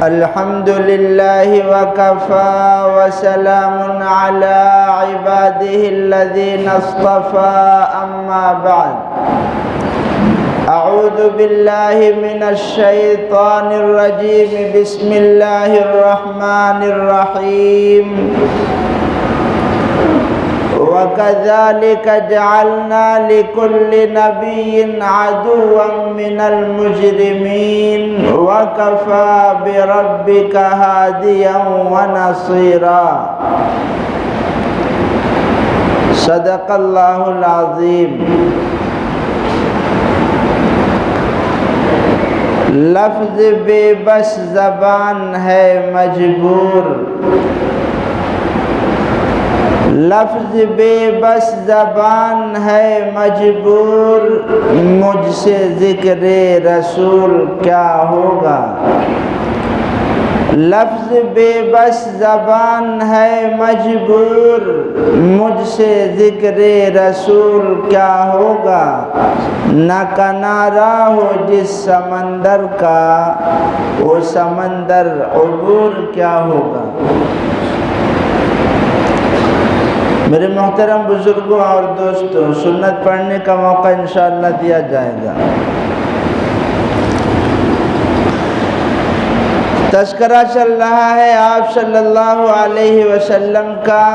الحمد لله وكفى وسلام على عباده الذين اصطفى أما بعد أعوذ بالله من الشيطان الرجيم بسم الله الرحمن الرحيم وكذلك جعلنا لكل نبي عدوا من المجرمين وكفى بربك هاديا ونصيرا صدق الله العظيم. لفظ بے بس زبان ہے مجبور، لفظ بے بس زبان ہے مجبور، مجھ سے ذکر رسول کیا ہوگا. لفظ بے بس زبان ہے مجبور، مجھ سے ذکر رسول کیا ہوگا. نہ کنارہ ہو جس سمندر کا، وہ سمندر عبور کیا ہوگا. میرے محترم بزرگوں اور دوستوں، سنت پڑھنے کا موقع انشاءاللہ دیا جائے گا. تذکرہ چل رہا ہے آپ صلی اللہ علیہ وسلم کا.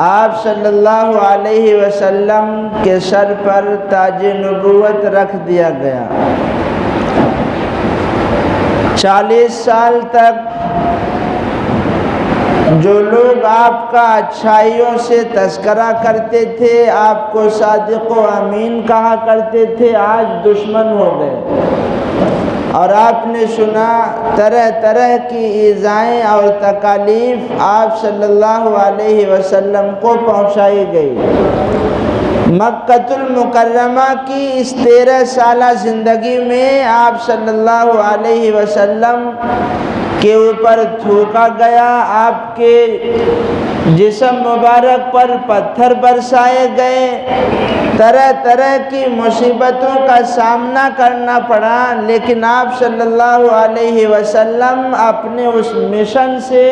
آپ صلی اللہ علیہ وسلم کے سر پر تاج نبوت رکھ دیا گیا. 40 سال تک جو لوگ آپ کا اچھائیوں سے تذکرہ کرتے تھے، آپ کو صادق و امین کہا کرتے تھے، آج دشمن ہو گئے. اور آپ نے سنا طرح طرح کی ایذائیں اور تکالیف آپ صلی اللہ علیہ وسلم کو پہنچائی گئی. مکۃ المکرمہ کی اس 13 سالہ زندگی میں آپ صلی اللہ علیہ وسلم کے اوپر تھوکا گیا، آپ کے جسم مبارک پر پتھر برسائے گئے، طرح طرح کی مصیبتوں کا سامنا کرنا پڑا. لیکن آپ صلی اللہ علیہ وسلم اپنے اس مشن سے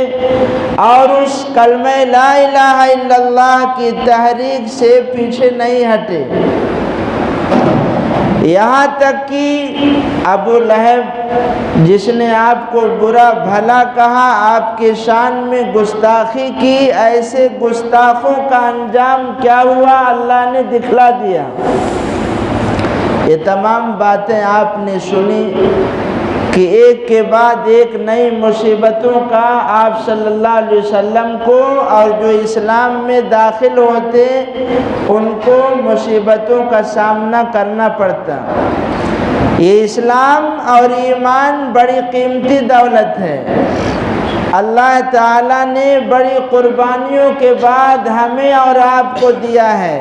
اور اس کلمہ لا الہ الا اللہ کی تحریک سے پیچھے نہیں ہٹے. یہاں تک کہ ابو لہب جس نے آپ کو برا بھلا کہا، آپ کے شان میں گستاخی کی، ایسے گستاخوں کا انجام کیا ہوا اللہ نے دکھلا دیا. یہ تمام باتیں آپ نے سنی کہ ایک کے بعد ایک نئی مصیبتوں کا آپ صلی اللہ علیہ وسلم کو اور جو اسلام میں داخل ہوتے ان کو مصیبتوں کا سامنا کرنا پڑتا. یہ اسلام اور ایمان بڑی قیمتی دولت ہے. اللہ تعالیٰ نے بڑی قربانیوں کے بعد ہمیں اور آپ کو دیا ہے.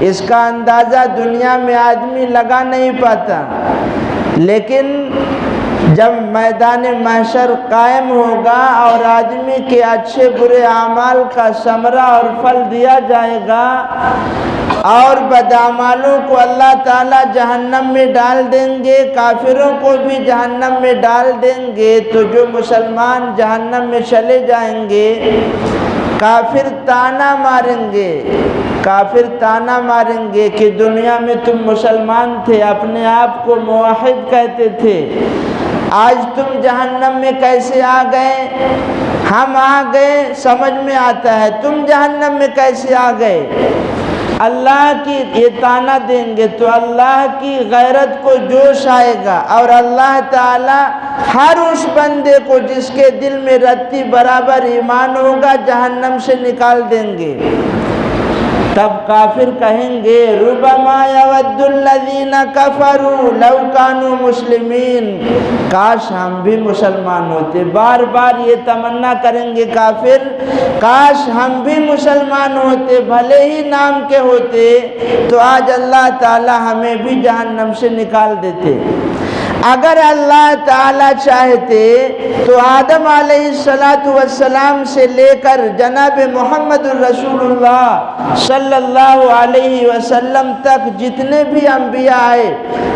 اس کا اندازہ دنیا میں آدمی لگا نہیں پاتا. لیکن جب میدان محشر قائم ہوگا اور آدمی کے اچھے برے اعمال کا ثمرہ اور پھل دیا جائے گا اور بدعمالوں کو اللہ تعالیٰ جہنم میں ڈال دیں گے، کافروں کو بھی جہنم میں ڈال دیں گے، تو جو مسلمان جہنم میں چلے جائیں گے کافر تانا ماریں گے کہ دنیا میں تم مسلمان تھے، اپنے آپ کو موحد کہتے تھے، آج تم جہنم میں کیسے آ گئے؟ ہم آ گئے سمجھ میں آتا ہے، تم جہنم میں کیسے آ گئے؟ اللہ کی یہ طعنہ دیں گے تو اللہ کی غیرت کو جوش آئے گا اور اللہ تعالی ہر اس بندے کو جس کے دل میں رتی برابر ایمان ہوگا جہنم سے نکال دیں گے. تب کافر کہیں گے ربما یود الذین کفروا لو کانوا مسلمین، کاش ہم بھی مسلمان ہوتے. بار بار یہ تمنا کریں گے کافر، کاش ہم بھی مسلمان ہوتے، بھلے ہی نام کے ہوتے، تو آج اللہ تعالی ہمیں بھی جہنم سے نکال دیتے. اگر اللہ تعالیٰ چاہتے تو آدم علیہ السلام سے لے کر جناب محمد الرسول اللہ صلی اللہ علیہ وسلم تک جتنے بھی انبیاء آئے،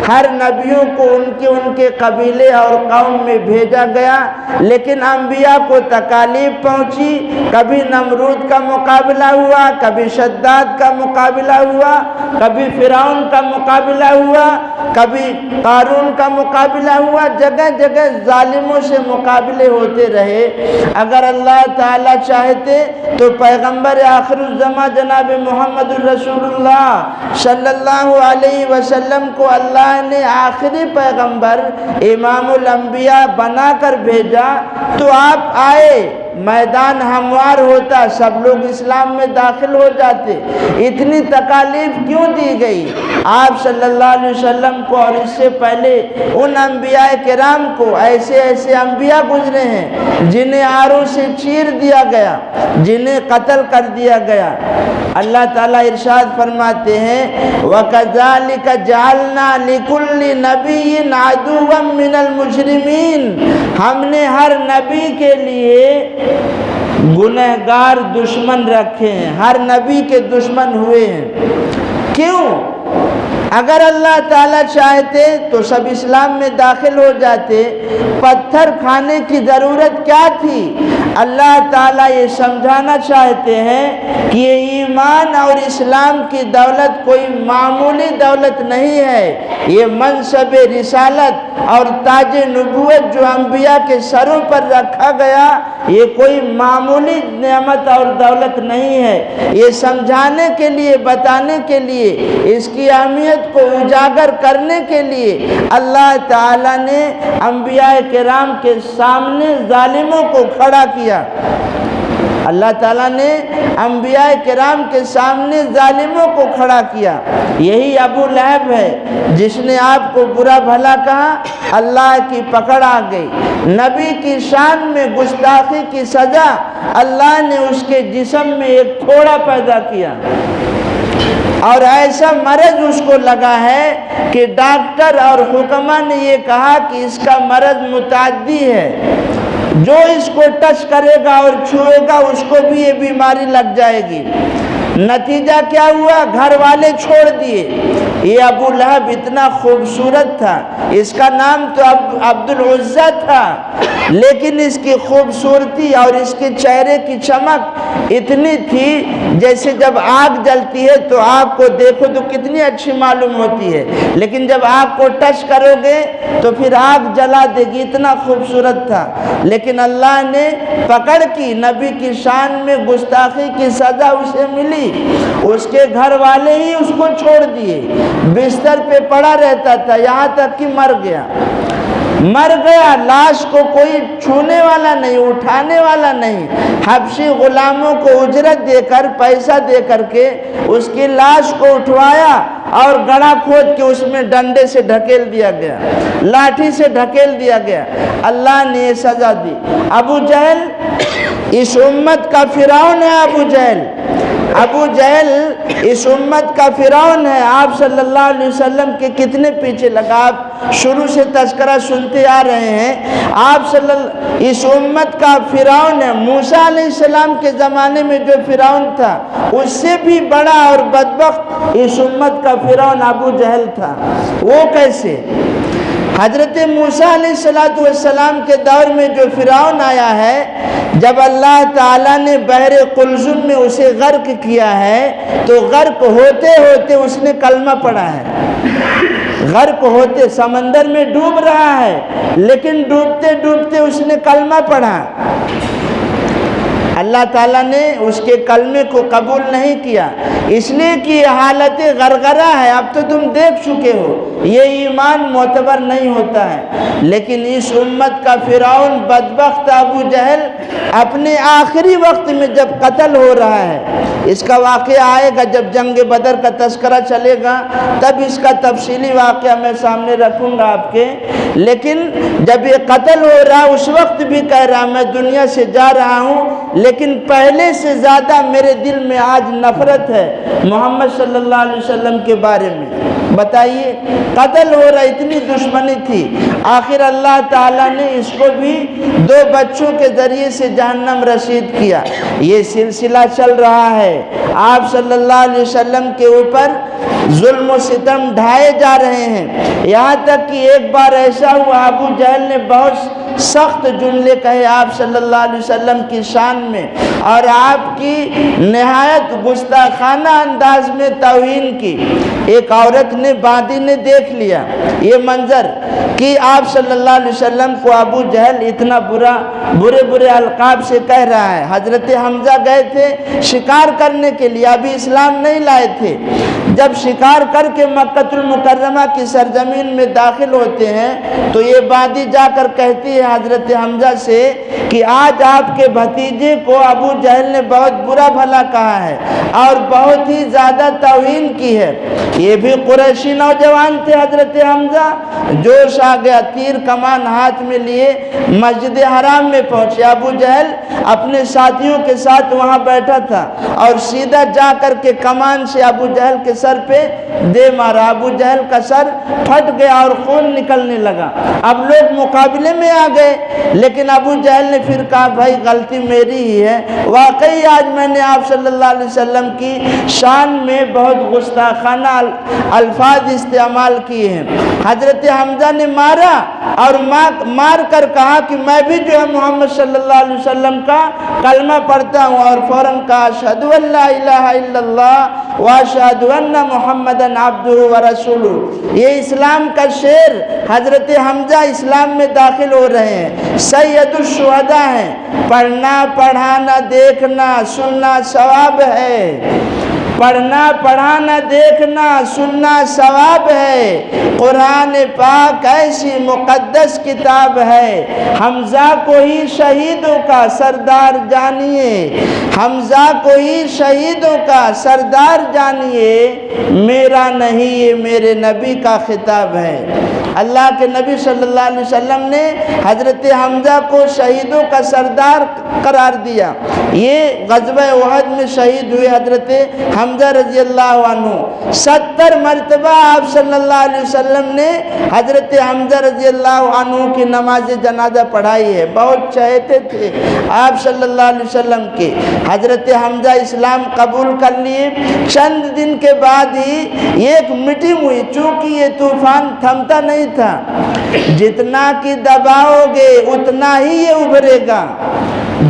ہر نبیوں کو ان کے قبیلے اور قوم میں بھیجا گیا، لیکن انبیاء کو تکالیف پہنچی، کبھی نمرود کا مقابلہ ہوا، کبھی شداد کا مقابلہ ہوا، کبھی فرعون کا مقابلہ ہوا، کبھی قارون کا مقابلہ ہوا، جگہ جگہ ظالموں سے مقابلے ہوتے رہے۔ اگر اللہ تعالیٰ چاہتے تو پیغمبر آخر الزماں جناب محمد الرسول اللہ صلی اللہ علیہ وسلم کو اللہ نے آخری پیغمبر امام الانبیاء بنا کر بھیجا، تو آپ آئے، میدان ہموار ہوتا، سب لوگ اسلام میں داخل ہو جاتے۔ اتنی تکالیف کیوں دی گئی آپ صلی اللہ علیہ وسلم کو اور اس سے پہلے ان انبیاء کرام کو؟ ایسے ایسے انبیاء گزرے ہیں جنہیں آروں سے چیر دیا گیا، جنہیں قتل کر دیا گیا۔ اللہ تعالیٰ ارشاد فرماتے ہیں وَكَذَلِكَ جَعَلْنَا لِكُلِّ نَبِيٍّ عَدُوًّا مِّنَ الْمُجْرِمِينَ، ہم نے ہر نبی کے لیے گنہگار دشمن رکھے ہیں، ہر نبی کے دشمن ہوئے ہیں۔ کیوں؟ اگر اللہ تعالیٰ چاہتے تو سب اسلام میں داخل ہو جاتے، پتھر کھانے کی ضرورت کیا تھی؟ اللہ تعالیٰ یہ سمجھانا چاہتے ہیں کہ یہ ایمان اور اسلام کی دولت کوئی معمولی دولت نہیں ہے، یہ منصب رسالت اور تاج نبوت جو انبیاء کے سروں پر رکھا گیا، یہ کوئی معمولی نعمت اور دولت نہیں ہے۔ یہ سمجھانے کے لیے، بتانے کے لیے، اس کی اہمیت کو اجاگر کرنے کے لیے اللہ تعالیٰ نے انبیاء کرام کے سامنے ظالموں کو کھڑا کیا۔ اللہ تعالیٰ نے انبیاء کرام کے سامنے ظالموں کو کھڑا کیا۔ یہی ابو لہب ہے جس نے آپ کو برا بھلا کہا، اللہ کی پکڑ آ گئی۔ نبی کی شان میں گستاخی کی سزا، اللہ نے اس کے جسم میں ایک پھوڑا پیدا کیا، اور ایسا مرض اس کو لگا ہے کہ ڈاکٹر اور حکمہ نے یہ کہا کہ اس کا مرض متعدی ہے، جو اس کو ٹچ کرے گا اور چھوئے گا اس کو بھی یہ بیماری لگ جائے گی۔ نتیجہ کیا ہوا؟ گھر والے چھوڑ دیے۔ یہ ابو لہب اتنا خوبصورت تھا، اس کا نام تو عبد العزہ تھا، لیکن اس کی خوبصورتی اور اس کے چہرے کی چمک اتنی تھی جیسے جب آگ جلتی ہے تو آگ کو دیکھو تو کتنی اچھی معلوم ہوتی ہے، لیکن جب آگ کو ٹچ کرو گے تو پھر آگ جلا دے گی، اتنا خوبصورت تھا۔ لیکن اللہ نے پکڑ کی، نبی کی شان میں گستاخی کی سزا اسے ملی، اس کے گھر والے ہی اس کو چھوڑ دیے، بستر پہ پڑا رہتا تھا یہاں تک کہ مر گیا۔ لاش کو کوئی چھونے والا نہیں، اٹھانے والا نہیں۔ حبشی غلاموں کو اجرت دے کر، پیسہ دے کر کے اس کی لاش کو اٹھوایا اور گڑھا کھود کے اس میں ڈنڈے سے ڈھکیل دیا گیا، لاٹھی سے ڈھکیل دیا گیا۔ اللہ نے یہ سزا دی۔ ابو جہل اس امت کا فرعون ہے۔ ابو جہل اس امت کا فرعون ہے۔ آپ صلی اللہ علیہ وسلم کے کتنے پیچھے لگا، آپ شروع سے تذکرہ سنتے آ رہے ہیں۔ آپ اس امت کا فرعون ہے۔ موسیٰ علیہ السلام کے زمانے میں جو فرعون تھا اس سے بھی بڑا اور بدبخت اس امت کا فرعون ابو جہل تھا۔ وہ کیسے؟ حضرت موسیٰ علیہ السلام کے دور میں جو فرعون آیا ہے، جب اللہ تعالیٰ نے بحر قلزم میں اسے غرق کیا ہے تو غرق ہوتے ہوتے اس نے کلمہ پڑھا ہے۔ غرق ہوتے سمندر میں ڈوب رہا ہے، لیکن ڈوبتے ڈوبتے اس نے کلمہ پڑھا۔ اللہ تعالیٰ نے اس کے کلمے کو قبول نہیں کیا، اس لیے کہ یہ حالت غرغرہ ہے۔ اب تو تم دیکھ چکے ہو یہ ایمان معتبر نہیں ہوتا ہے۔ لیکن اس امت کا فرعون بدبخت ابو جہل اپنے آخری وقت میں جب قتل ہو رہا ہے، اس کا واقعہ آئے گا جب جنگ بدر کا تذکرہ چلے گا تب اس کا تفصیلی واقعہ میں سامنے رکھوں گا آپ کے۔ لیکن جب یہ قتل ہو رہا اس وقت بھی کہہ رہا میں دنیا سے جا رہا ہوں، لیکن پہلے سے زیادہ میرے دل میں آج نفرت ہے محمد صلی اللہ علیہ وسلم کے بارے میں۔ بتائیے قتل ہو رہا، اتنی دشمنی تھی۔ آخر اللہ تعالیٰ نے اس کو بھی 2 بچوں کے ذریعے سے جہنم رسید کیا۔ یہ سلسلہ چل رہا ہے، آپ صلی اللہ علیہ وسلم کے اوپر ظلم و ستم ڈھائے جا رہے ہیں، یہاں تک کہ ایک بار ایسا ہوا ابو جہل نے بہت سخت جملے کہے آپ صلی اللہ علیہ وسلم کی شان میں، اور آپ کی نہایت گستاخانہ انداز میں توہین کی۔ ایک عورت نے، باندی نے دیکھ لیا یہ منظر کہ آپ صلی اللہ علیہ وسلم کو ابو جہل اتنا برے القاب سے کہہ رہا ہے۔ حضرت حمزہ گئے تھے شکار کرنے کے لیے، ابھی اسلام نہیں لائے تھے۔ جب شکار کر کے مکہ المکرمہ کی سرزمین میں داخل ہوتے ہیں تو یہ باندی جا کر کہتی ہے حضرت حمزہ سے کہ آج آپ کے بھتیجے کو ابو جہل نے بہت برا بھلا کہا ہے اور بہت ہی زیادہ توہین کی ہے۔ یہ بھی قریشی نوجوان تھے حضرت حمزہ، جوش آ گیا، تیر کمان ہاتھ میں لیے مسجد حرام میں پہنچے۔ ابو جہل اپنے ساتھیوں کے ساتھ وہاں بیٹھا تھا اور سیدھا جا کر کے کمان سے ابو جہل کے سر پہ دے مارا۔ ابو جہل کا سر پھٹ گیا اور خون نکلنے لگا۔ اب لوگ مقابلے میں آ گئے، لیکن ابو جہل نے پھر کہا بھائی غلطی میری ہی ہے، واقعی آج میں نے آپ صلی اللہ علیہ وسلم کی شان میں بہت گستاخانہ الفاظ استعمال کیے ہیں۔ حضرت حمزہ نے مارا اور مار کر کہا کہ میں بھی جو ہے محمد صلی اللہ علیہ وسلم کا کلمہ پڑھتا ہوں، اور فوراً کہا اشہد ان لا الہ الا اللہ واشہد ان محمدن عبدہ ورسولہ۔ یہ اسلام کا شعر، حضرت حمزہ اسلام میں داخل ہو رہے ہیں، سید الشہداء ہیں۔ پڑھنا پڑھانا دیکھنا سننا ثواب ہے، پڑھنا پڑھانا دیکھنا سننا ثواب ہے، قرآن پاک ایسی مقدس کتاب ہے۔ حمزہ کو ہی شہیدوں کا سردار جانیے، حمزہ کو ہی شہیدوں کا سردار جانیے، میرا نہیں یہ میرے نبی کا خطاب ہے۔ اللہ کے نبی صلی اللہ علیہ وسلم نے حضرت حمزہ کو شہیدوں کا سردار قرار دیا۔ یہ غزوہ احد میں شہید ہوئے حضرت حمزہ رضی اللہ عنہ۔ 70 مرتبہ آپ صلی اللہ علیہ وسلم نے حضرت حمزہ رضی اللہ عنہ کی نماز جنازہ پڑھائی ہے، بہت چاہتے تھے آپ صلی اللہ علیہ وسلم کے۔ حضرت حمزہ اسلام قبول کر لیے، چند دن کے بعد ہی ایک میٹنگ ہوئی، چونکہ یہ طوفان تھمتا نہیں تھا، جتنا کہ دباؤ گے اتنا ہی یہ ابھرے گا،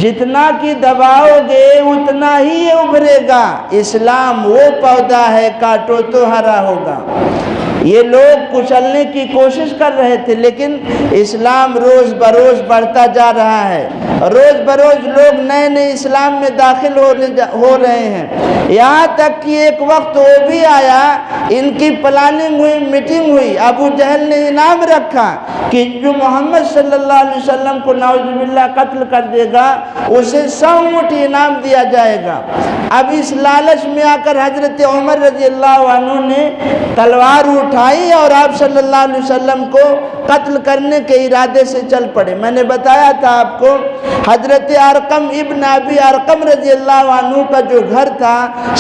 جتنا کہ دباؤ گے اتنا ہی یہ ابھرے گا، اسلام وہ پودا ہے کاٹو تو ہرا ہوگا۔ یہ لوگ کچلنے کی کوشش کر رہے تھے، لیکن اسلام روز بروز بڑھتا جا رہا ہے، روز بروز لوگ نئے نئے اسلام میں داخل ہو رہے ہیں، یہاں تک کہ ایک وقت وہ بھی آیا، ان کی پلاننگ ہوئی، میٹنگ ہوئی، ابو جہل نے انعام رکھا کہ جو محمد صلی اللہ علیہ وسلم کو نعوذ باللہ قتل کر دے گا اسے 100 اونٹ انعام دیا جائے گا۔ اب اس لالچ میں آ کر حضرت عمر رضی اللہ عنہ نے تلوار اٹھائی اور آپ صلی اللہ علیہ وسلم کو قتل کرنے کے ارادے سے چل پڑے۔ میں نے بتایا تھا آپ کو حضرت ارقم ابن ابی ارقم رضی اللہ عنہ کا جو گھر تھا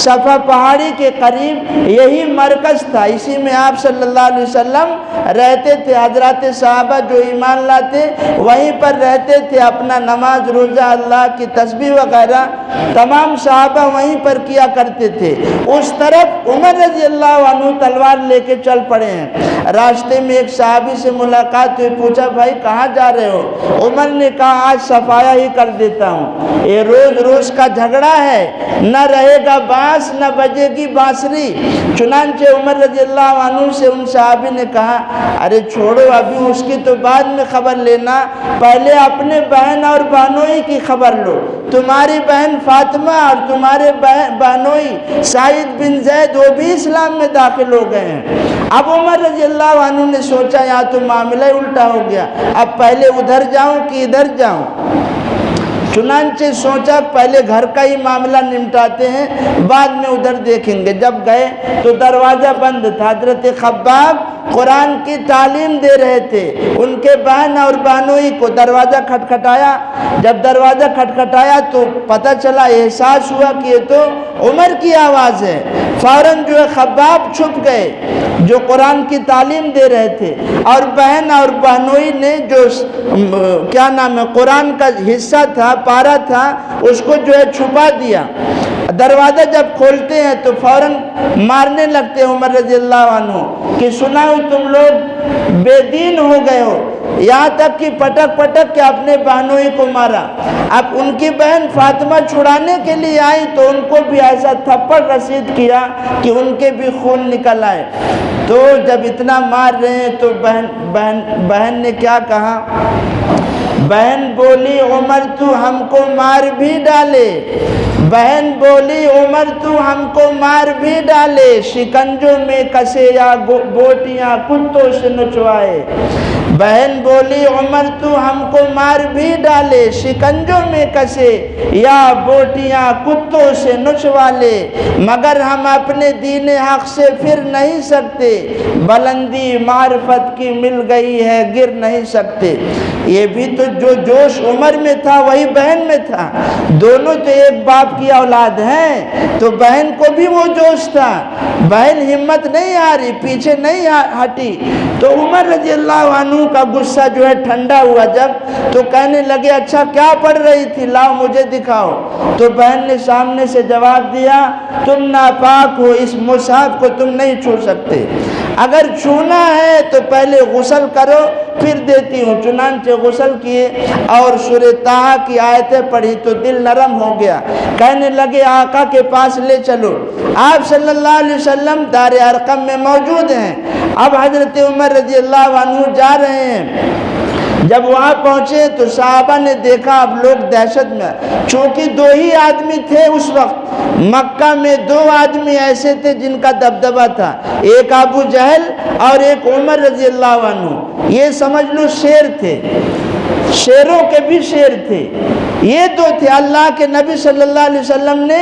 صفا پہاڑی کے قریب، یہی مرکز تھا، اسی میں آپ صلی اللہ علیہ وسلم رہتے تھے۔ حضرات صحابہ جو ایمان لاتے وہیں پر رہتے تھے، اپنا نماز روزہ اللہ کی تسبیح وغیرہ تمام صحابہ وہیں پر کیا کرتے تھے۔ اس طرف عمر رضی اللہ عنہ تلوار لے کے چل پڑے ہیں۔ راستے میں ایک صحابی سے ملاقات ہوئی، پوچھا بھائی کہاں جا رہے ہو؟ عمر نے کہا آج صفایا ہی کر دیتا ہوں، یہ روز روز کا جھگڑا ہے، نہ رہے گا بانس نہ بجے گی بانسری۔ چنانچہ عمر رضی اللہ عنہ سے ان صحابی نے کہا ارے چھوڑو، ابھی اس کی تو بعد میں خبر لینا، پہلے اپنے بہن اور بہنوئی کی خبر لو۔ تمہاری بہن فاطمہ اور تمہارے بہنوئی سعید بن زید وہ بھی اسلام میں داخل ہو گئے ہیں۔ اب عمر رضی اللہ عنہ نے سوچا یہاں تو معاملہ الٹا ہو گیا، اب پہلے ادھر جاؤں کہ ادھر جاؤں؟ چنانچہ سوچا پہلے گھر کا ہی معاملہ نمٹاتے ہیں، بعد میں ادھر دیکھیں گے۔ جب گئے تو دروازہ بند تھا، حضرت خباب قرآن کی تعلیم دے رہے تھے، ان کے بہن اور بہنوئی کو دروازہ کھٹکھٹایا۔ جب دروازہ کھٹکھٹایا تو پتہ چلا، احساس ہوا کہ یہ تو عمر کی آواز ہے۔ فوراً جو ہے خباب چھپ گئے جو قرآن کی تعلیم دے رہے تھے، اور بہن اور بہنوئی نے جو کیا نام ہے قرآن کا حصہ تھا، پارا تھا، اس کو جو ہے چھپا دیا۔ دروازہ جب کھولتے ہیں تو فوراً مارنے لگتے ہیں عمر رضی اللہ عنہ کہ سنا ہو تم لوگ بے دین ہو گئے ہو، یہاں تک کہ پٹک پٹک کے اپنے بہنوئی کو مارا۔ اب ان کی بہن فاطمہ چھڑانے کے لیے آئی تو ان کو بھی ایسا تھپڑ رسید کیا کہ ان کے بھی خون نکل آئے۔ تو جب اتنا مار رہے ہیں تو بہن نے کیا کہا؟ بہن بولی عمر تو ہم کو مار بھی ڈالے، بہن بولی عمر تو ہم کو مار بھی ڈالے، شکنجوں میں کسے یا بوٹیاں کتوں سے نچوائے۔ بہن بولی عمر تو ہم کو مار بھی ڈالے، شکنجوں میں کسے یا بوٹیاں کتوں سے نچوا لے، مگر ہم اپنے دین حق سے پھر نہیں سکتے، بلندی معرفت کی مل گئی ہے گر نہیں سکتے۔ یہ بھی تو جو جوش عمر میں تھا وہی بہن میں تھا، دونوں تو ایک باپ کی اولاد ہیں، تو بہن کو بھی وہ جوش تھا، بہن ہمت نہیں آ رہی، پیچھے نہیں ہٹی۔ تو عمر رضی اللہ عنہ کا غصہ جو ہے ٹھنڈا ہوا جب، تو کہنے لگے اچھا کیا پڑھ رہی تھی، لاؤ مجھے دکھاؤ۔ تو بہن نے سامنے سے جواب دیا تم ناپاک ہو، اس مصحف کو تم نہیں چھو سکتے، اگر چھونا ہے تو پہلے غسل کرو پھر دیتی ہوں۔ چنانچہ غسل کیے اور سورہ طٰہٰ کی آیتیں پڑھی تو دل نرم ہو گیا، کہنے لگے آقا کے پاس لے چلو۔ آپ صلی اللہ علیہ وسلم دار ارقم میں موجود ہیں۔ اب حضرت عمر رضی اللہ عنہ جا رہے ہیں، جب وہاں پہنچے تو صحابہ نے دیکھا اب لوگ دہشت میں، چونکہ دو ہی آدمی تھے اس وقت مکہ میں، دو آدمی ایسے تھے جن کا دبدبہ تھا، ایک ابو جہل اور ایک عمر رضی اللہ عنہ، یہ سمجھ لو شیر تھے، شیروں کے بھی شیر تھے، یہ دو تھے۔ اللہ کے نبی صلی اللہ علیہ وسلم نے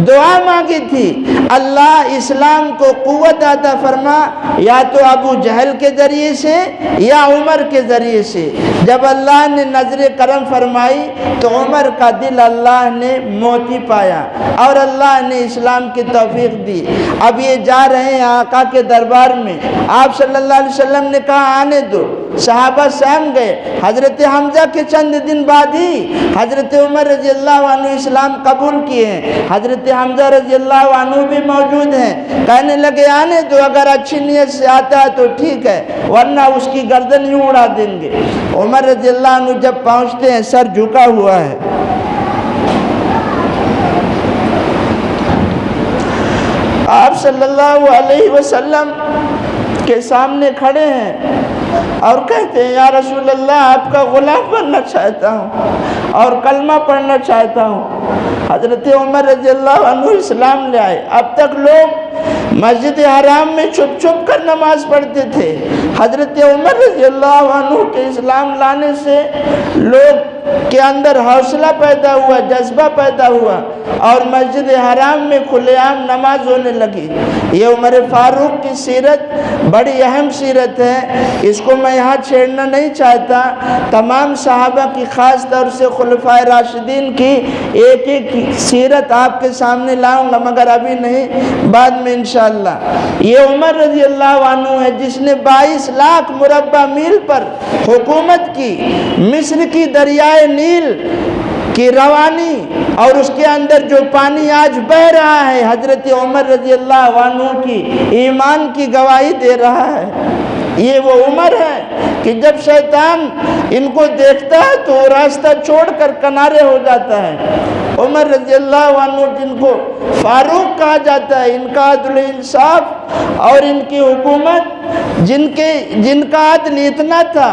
دعا مانگی تھی اللہ اسلام کو قوت عطا فرما، یا تو ابو جہل کے ذریعے سے یا عمر کے ذریعے سے۔ جب اللہ نے نظر کرم فرمائی تو عمر کا دل اللہ نے موتی پایا اور اللہ نے اسلام کی توفیق دی۔ اب یہ جا رہے ہیں آقا کے دربار میں، آپ صلی اللہ علیہ وسلم نے کہا آنے دو، صحابہ سہم گئے۔ حضرت حمزہ کے چند دن بعد ہی حضرت عمر رضی اللہ عنہ اسلام قبول کیے ہیں، حضرت حمزہ رضی اللہ عنہ بھی موجود ہیں، کہنے لگے آنے دو، اگر اچھی نیت سے آتا ہے تو ٹھیک ہے ورنہ اس کی گردن یوں اڑا دیں گے۔ عمر رضی اللہ عنہ جب پہنچتے ہیں سر جھکا ہوا ہے، آپ صلی اللہ علیہ وسلم کے سامنے کھڑے ہیں اور کہتے ہیں یا رسول اللہ آپ کا غلام بننا چاہتا ہوں اور کلمہ پڑھنا چاہتا ہوں۔ حضرت عمر رضی اللہ عنہ اسلام لے آئے۔ اب تک لوگ مسجد حرام میں چھپ چھپ کر نماز پڑھتے تھے، حضرت عمر رضی اللہ عنہ کے اسلام لانے سے لوگ کے اندر حوصلہ پیدا ہوا، جذبہ پیدا ہوا اور مسجد حرام میں کھلے عام نماز ہونے لگی۔ یہ عمر فاروق کی سیرت بڑی اہم سیرت ہے، اس کو میں یہاں چھیڑنا نہیں چاہتا۔ تمام صحابہ کی خاص طور سے خلفائے راشدین کی ایک ایک سیرت آپ کے سامنے لاؤں گا، مگر ابھی نہیں، بعد میں انشاءاللہ۔ یہ عمر رضی اللہ عنہ ہے جس نے 22 لاکھ مربع میل پر حکومت کی، مصر کی دریائے نیل کی روانی اور اس کے اندر جو پانی آج بہ رہا ہے حضرت عمر رضی اللہ عنہ کی ایمان کی گواہی دے رہا ہے۔ یہ وہ عمر ہے کہ جب شیطان ان کو دیکھتا ہے تو وہ راستہ چھوڑ کر کنارے ہو جاتا ہے۔ عمر رضی اللہ عنہ جن کو فاروق کہا جاتا ہے، ان کا عدل انصاف اور ان کی حکومت، جن کا عدل اتنا تھا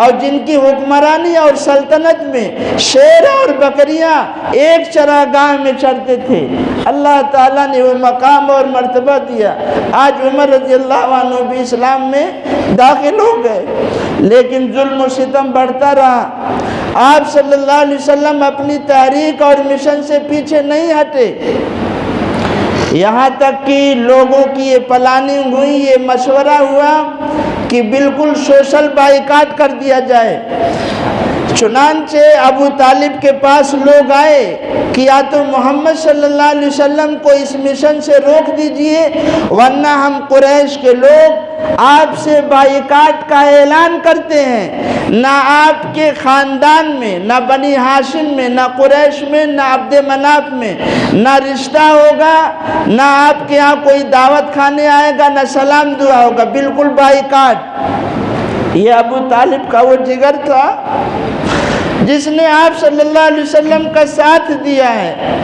اور جن کی حکمرانی اور سلطنت میں شیر اور بکریاں ایک چراگاہ میں چرتے تھے، اللہ تعالیٰ نے وہ مقام اور مرتبہ دیا۔ آج عمر رضی اللہ عنہ بھی اسلام میں داخل ہو گئے، لیکن ظلم و ستم بڑھتا رہا۔ آپ صلی اللہ علیہ وسلم اپنی تحریک اور مشن سے پیچھے نہیں ہٹے، یہاں تک کہ لوگوں کی یہ پلاننگ ہوئی، یہ مشورہ ہوا کہ بالکل سوشل بائیکاٹ کر دیا جائے۔ چنانچہ ابو طالب کے پاس لوگ آئے کہ یا تو محمد صلی اللہ علیہ وسلم کو اس مشن سے روک دیجئے ورنہ ہم قریش کے لوگ آپ سے بائیکاٹ کا اعلان کرتے ہیں، نہ آپ کے خاندان میں، نہ بنی ہاشم میں، نہ قریش میں، نہ عبد مناف میں نہ رشتہ ہوگا، نہ آپ کے ہاں کوئی دعوت کھانے آئے گا، نہ سلام دعا ہوگا، بالکل بائیکاٹ۔ یہ ابو طالب کا وہ جگر تھا جس نے آپ صلی اللہ علیہ وسلم کا ساتھ دیا ہے۔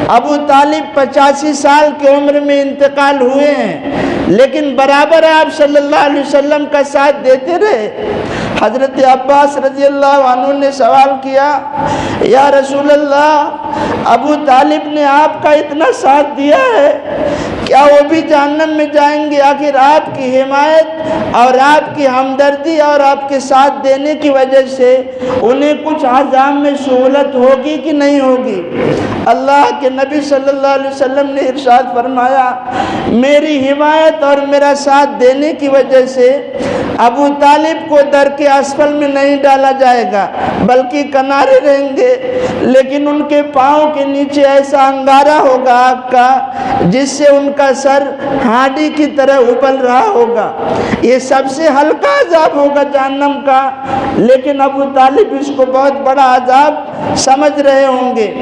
ابو طالب 85 سال کی عمر میں انتقال ہوئے ہیں، لیکن برابر آپ صلی اللہ علیہ وسلم کا ساتھ دیتے رہے۔ حضرت عباس رضی اللہ عنہ نے سوال کیا، یا رسول اللہ، ابو طالب نے آپ کا اتنا ساتھ دیا ہے، کیا وہ بھی جہنم میں جائیں گے؟ آخر آپ کی حمایت اور آپ کی ہمدردی اور آپ کے ساتھ دینے کی وجہ سے انہیں کچھ عذاب میں سہولت ہوگی کہ نہیں ہوگی؟ اللہ کے نبی صلی اللہ علیہ وسلم نے ارشاد فرمایا، میری حمایت اور میرا ساتھ دینے کی وجہ سے ابو طالب کو در کے اسفل میں نہیں ڈالا جائے گا بلکہ کنارے رہیں گے، لیکن ان کے پاؤں کے نیچے ایسا انگارہ ہوگا آگ کا جس سے ان کا سر ہانڈی کی طرح ابل رہا ہوگا۔ یہ سب سے ہلکا عذاب ہوگا جہنم کا، لیکن ابو طالب اس کو بہت بڑا عذاب سمجھ رہے ہوں گے۔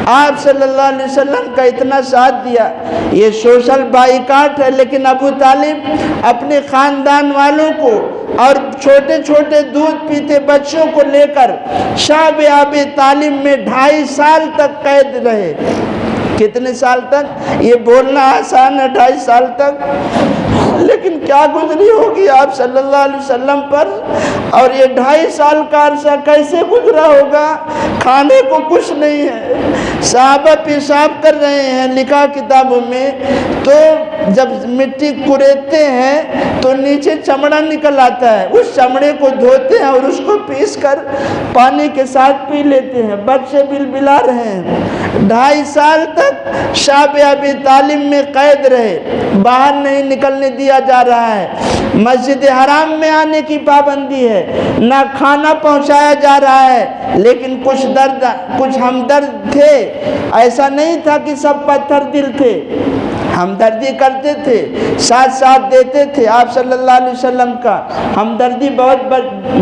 آپ صلی اللہ علیہ وسلم کا اتنا ساتھ دیا، یہ سوشل بائیکاٹ ہے، لیکن ابو طالب اپنے خاندان والوں کو اور چھوٹے چھوٹے دودھ پیتے بچوں کو لے کر شعب ابی طالب میں 2.5 سال تک قید رہے۔ کتنے سال تک؟ یہ بولنا آسان ہے 2.5 سال تک، لیکن کیا گزری ہوگی آپ صلی اللہ علیہ وسلم پر، اور یہ 2.5 سال کا عرصہ کیسے گزرا ہوگا؟ کھانے کو کچھ نہیں ہے، صحابہ پیشاب کر رہے ہیں، لکھا کتابوں میں، تو جب مٹی کوریدتے ہیں تو نیچے چمڑا نکل آتا ہے، اس چمڑے کو دھوتے ہیں اور اس کو پیس کر پانی کے ساتھ پی لیتے ہیں، بچے بلبلا رہے ہیں۔ 2.5 سال تک شعب ابی طالب میں قید رہے، باہر نہیں نکلنے دیا جا رہا ہے، مسجد حرام میں آنے کی پابندی ہے، نہ کھانا پہنچایا جا رہا ہے، لیکن کچھ ہمدرد تھے، ایسا نہیں تھا کہ سب پتھر دل تھے، ہمدردی کرتے تھے، ساتھ ساتھ دیتے تھے۔ آپ صلی اللہ علیہ وسلم کا ہمدردی بہت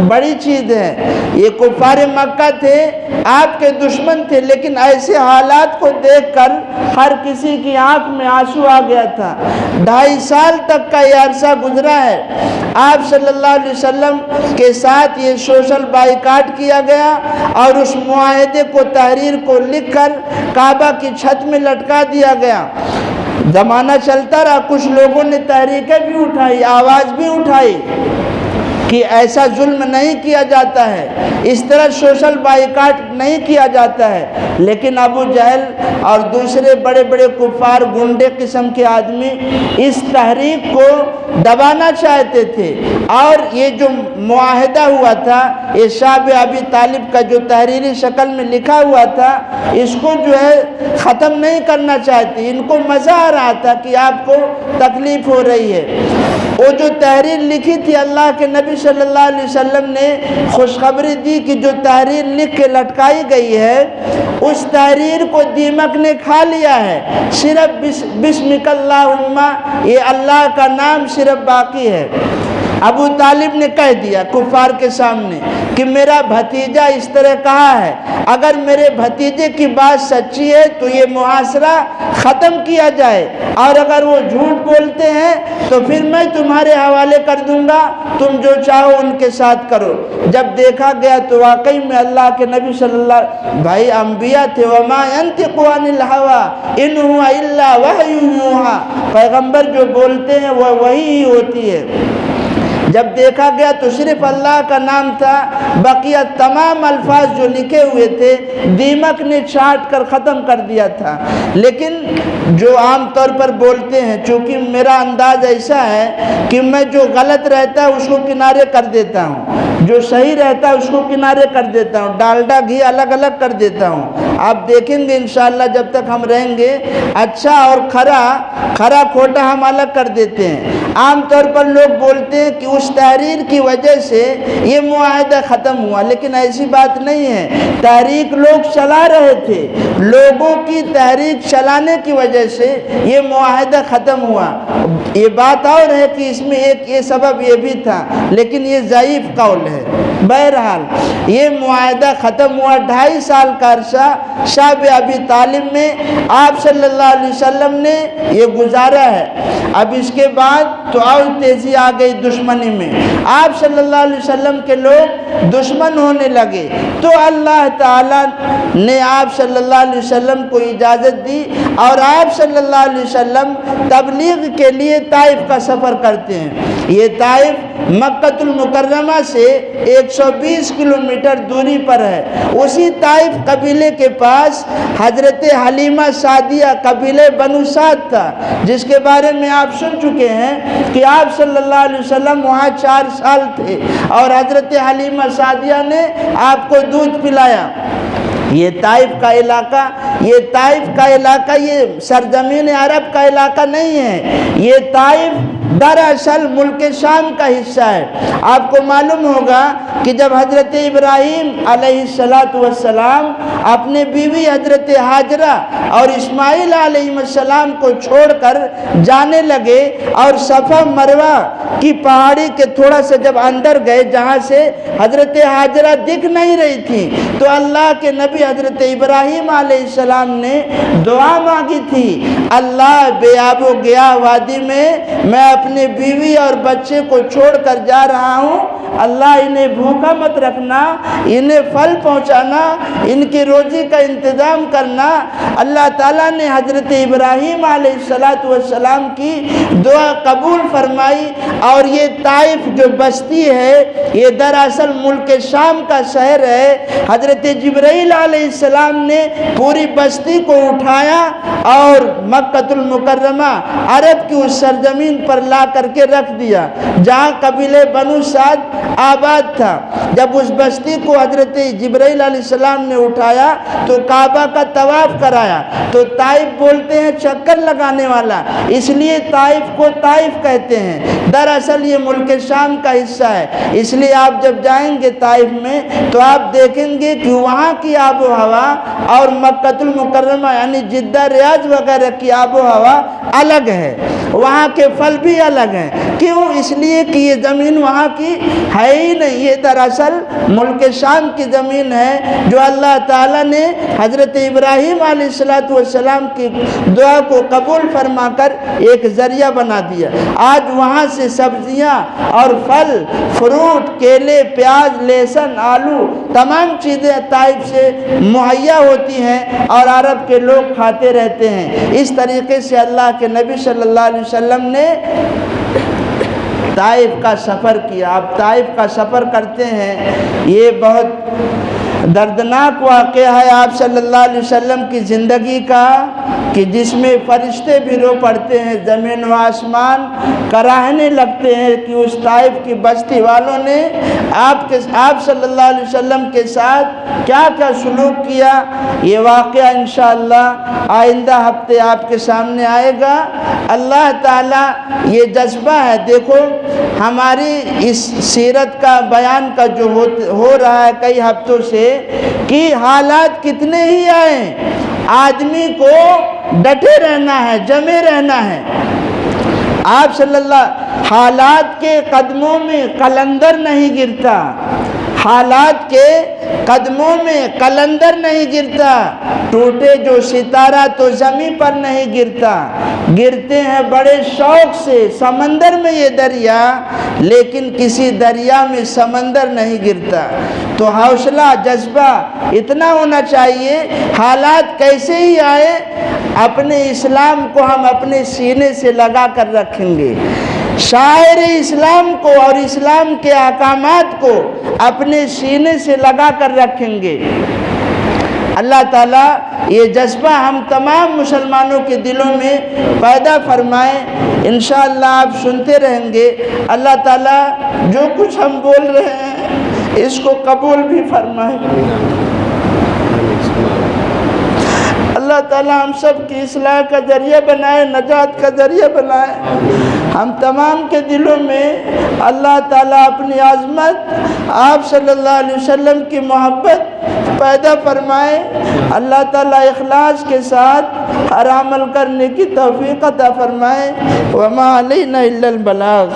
بڑی چیز ہے۔ یہ کفار مکہ تھے، آپ کے دشمن تھے، لیکن ایسے حالات کو دیکھ کر ہر کسی کی آنکھ میں آنسو آ گیا تھا۔ 2.5 سال تک کا یہ عرصہ گزرا ہے، آپ صلی اللہ علیہ وسلم کے ساتھ یہ سوشل بائیکاٹ کیا گیا اور اس معاہدے کو، تحریر کو لکھ کر کعبہ کی چھت میں لٹکا دیا گیا۔ زمانہ چلتا رہا، کچھ لوگوں نے تحریکیں بھی اٹھائی، آواز بھی اٹھائی کہ ایسا ظلم نہیں کیا جاتا ہے، اس طرح سوشل بائیکاٹ نہیں کیا جاتا ہے، لیکن ابو جہل اور دوسرے بڑے بڑے کفار گنڈے قسم کے آدمی اس تحریک کو دبانا چاہتے تھے، اور یہ جو معاہدہ ہوا تھا، یہ شعب ابی طالب کا جو تحریری شکل میں لکھا ہوا تھا، اس کو جو ہے ختم نہیں کرنا چاہتے۔ ان کو مزہ آ رہا تھا کہ آپ کو تکلیف ہو رہی ہے۔ وہ جو تحریر لکھی تھی، اللہ کے نبی صلی اللہ علیہ وسلم نے خوشخبری دی کہ جو تحریر لکھ کے لٹکائی گئی ہے، اس تحریر کو دیمک نے کھا لیا ہے، صرف بسمک اللہم، یہ اللہ کا نام صرف باقی ہے۔ ابو طالب نے کہہ دیا کفار کے سامنے کہ میرا بھتیجا اس طرح کہا ہے، اگر میرے بھتیجے کی بات سچی ہے تو یہ محاصرہ ختم کیا جائے، اور اگر وہ جھوٹ بولتے ہیں تو پھر میں تمہارے حوالے کر دوں گا، تم جو چاہو ان کے ساتھ کرو۔ جب دیکھا گیا تو واقعی میں اللہ کے نبی صلی اللہ، بھائی انبیاء تھے، وما ينطق عن الهوى ان هو الا وحی یوحی، پیغمبر جو بولتے ہیں وہ وحی ہی ہوتی ہے۔ جب دیکھا گیا تو صرف اللہ کا نام تھا، بقیہ تمام الفاظ جو لکھے ہوئے تھے دیمک نے چھانٹ کر ختم کر دیا تھا۔ لیکن جو عام طور پر بولتے ہیں، چونکہ میرا انداز ایسا ہے کہ میں جو غلط رہتا ہے اس کو کنارے کر دیتا ہوں، جو صحیح رہتا ہے اس کو کنارے کر دیتا ہوں، ڈالڈا گھی الگ الگ کر دیتا ہوں۔ آپ دیکھیں گے انشاءاللہ جب تک ہم رہیں گے اچھا اور کھرا کھوٹا ہم الگ کر دیتے ہیں۔ عام طور پر لوگ بولتے ہیں کہ اس تحریر کی وجہ سے یہ معاہدہ ختم ہوا، لیکن ایسی بات نہیں ہے۔ تحریک لوگ چلا رہے تھے، لوگوں کی تحریک چلانے کی وجہ سے یہ معاہدہ ختم ہوا۔ یہ بات اور ہے کہ اس میں ایک یہ سبب یہ بھی تھا، لیکن یہ ضعیف قول ہے۔ بہرحال یہ معاہدہ ختم ہوا، 2.5 سال کا عرصہ شعب ابی طالب میں آپ صلی اللہ علیہ وسلم نے یہ گزارا ہے۔ اب اس کے بعد تو اور تیزی آ گئی دشمنی میں، آپ صلی اللہ علیہ وسلم کے لوگ دشمن ہونے لگے، تو اللہ تعالیٰ نے آپ صلی اللہ علیہ وسلم کو اجازت دی اور آپ صلی اللہ علیہ وسلم تبلیغ کے لیے طائف کا سفر کرتے ہیں۔ یہ طائف مکہ المکرمہ سے 120 کلومیٹر دوری پر ہے۔ اسی طائف قبیلے کے پاس حضرت حلیمہ سعدیہ قبیلے بنو سعد تھا، جس کے بارے میں آپ سن چکے ہیں کہ آپ صلی اللہ علیہ وسلم وہاں 4 سال تھے اور حضرت حلیمہ سعدیہ نے آپ کو دودھ پلایا۔ یہ طائف کا علاقہ یہ سرزمین عرب کا علاقہ نہیں ہے، یہ طائف دراصل ملک شام کا حصہ ہے۔ آپ کو معلوم ہوگا کہ جب حضرت ابراہیم علیہ السلام اپنے بیوی حضرت ہاجرہ اور اسماعیل علیہ السلام کو چھوڑ کر جانے لگے اور صفا مروہ کی پہاڑی کے تھوڑا سا جب اندر گئے جہاں سے حضرت ہاجرہ دکھ نہیں رہی تھی، تو اللہ کے نبی حضرت ابراہیم علیہ السلام نے دعا مانگی تھی، اللہ بے آب و گیا وادی میں میں اپنے بیوی اور بچے کو چھوڑ کر جا رہا ہوں، اللہ انہیں بھوکا مت رکھنا، انہیں پھل پہنچانا، ان کی روزی کا انتظام کرنا۔ اللہ تعالیٰ نے حضرت ابراہیم علیہ السلام کی دعا قبول فرمائی، اور یہ طائف جو بستی ہے یہ دراصل ملک شام کا شہر ہے۔ حضرت جبرائیل علیہ السلام نے پوری بستی کو اٹھایا اور مکہ المکرمہ عرب کی اس سرزمین پر لا کر کے رکھ دیا جہاں قبیلے بنو سعد آباد تھا۔ جب اس بستی کو حضرت جبرائیل علیہ السلام نے اٹھایا تو کعبہ کا طواف کرایا، تو طائف بولتے ہیں چکر لگانے والا، اس لیے طائف کو طائف کہتے ہیں۔ دراصل یہ ملک شام کا حصہ ہے، اس لیے آپ جب جائیں گے طائف میں تو آپ دیکھیں گے کہ وہاں کی آب و ہوا اور مکہ المکرمہ یعنی جدہ ریاض وغیرہ کی آب و ہوا الگ ہے، وہاں کے پھل بھی الگ ہیں۔ کیوں؟ اس لیے کہ یہ زمین وہاں کی ہے ہی نہیں، یہ دراصل ملک شام کی زمین ہے جو اللہ تعالیٰ نے حضرت ابراہیم علیہ السلام کی دعا کو قبول فرما کر ایک ذریعہ بنا دیا۔ آج وہاں سے سبزیاں اور پھل، فروٹ، کیلے، پیاز، لہسن، آلو، تمام چیزیں طائف سے مہیا ہوتی ہیں اور عرب کے لوگ کھاتے رہتے ہیں۔ اس طریقے سے اللہ کے نبی صلی اللہ علیہ وسلم نے طائف کا سفر کیا۔ آپ طائف کا سفر کرتے ہیں، یہ بہت دردناک واقعہ ہے آپ صلی اللہ علیہ وسلم کی زندگی کا، کہ جس میں فرشتے بھی رو پڑتے ہیں، زمین و آسمان کراہنے لگتے ہیں کہ اس طائف کی بستی والوں نے آپ صلی اللہ علیہ وسلم کے ساتھ کیا کیا سلوک کیا۔ یہ واقعہ انشاءاللہ آئندہ ہفتے آپ کے سامنے آئے گا۔ اللہ تعالیٰ یہ جذبہ ہے، دیکھو ہماری اس سیرت کا بیان کا جو ہو رہا ہے کئی ہفتوں سے، کہ حالات کتنے ہی آئیں، آدمی کو ڈٹے رہنا ہے، جمے رہنا ہے۔ آپ صلی اللہ حالات کے قدموں میں قلندر نہیں گرتا، حالات کے قدموں میں قلندر نہیں گرتا، ٹوٹے جو ستارہ تو زمین پر نہیں گرتا، گرتے ہیں بڑے شوق سے سمندر میں یہ دریا، لیکن کسی دریا میں سمندر نہیں گرتا۔ تو حوصلہ جذبہ اتنا ہونا چاہیے، حالات کیسے ہی آئے اپنے اسلام کو ہم اپنے سینے سے لگا کر رکھیں گے، شاعر اسلام کو اور اسلام کے احکامات کو اپنے سینے سے لگا کر رکھیں گے۔ اللہ تعالیٰ یہ جذبہ ہم تمام مسلمانوں کے دلوں میں پیدا فرمائے۔ انشاءاللہ آپ سنتے رہیں گے، اللہ تعالیٰ جو کچھ ہم بول رہے ہیں اس کو قبول بھی فرمائے۔ اللہ تعالی ہم سب کی اصلاح کا ذریعہ بنائے، نجات کا ذریعہ بنائے۔ ہم تمام کے دلوں میں اللہ تعالیٰ اپنی عظمت، آپ صلی اللہ علیہ وسلم کی محبت پیدا فرمائے۔ اللہ تعالیٰ اخلاص کے ساتھ ہر عمل کرنے کی توفیق عطا فرمائے۔ وما علینا الا البلاغ۔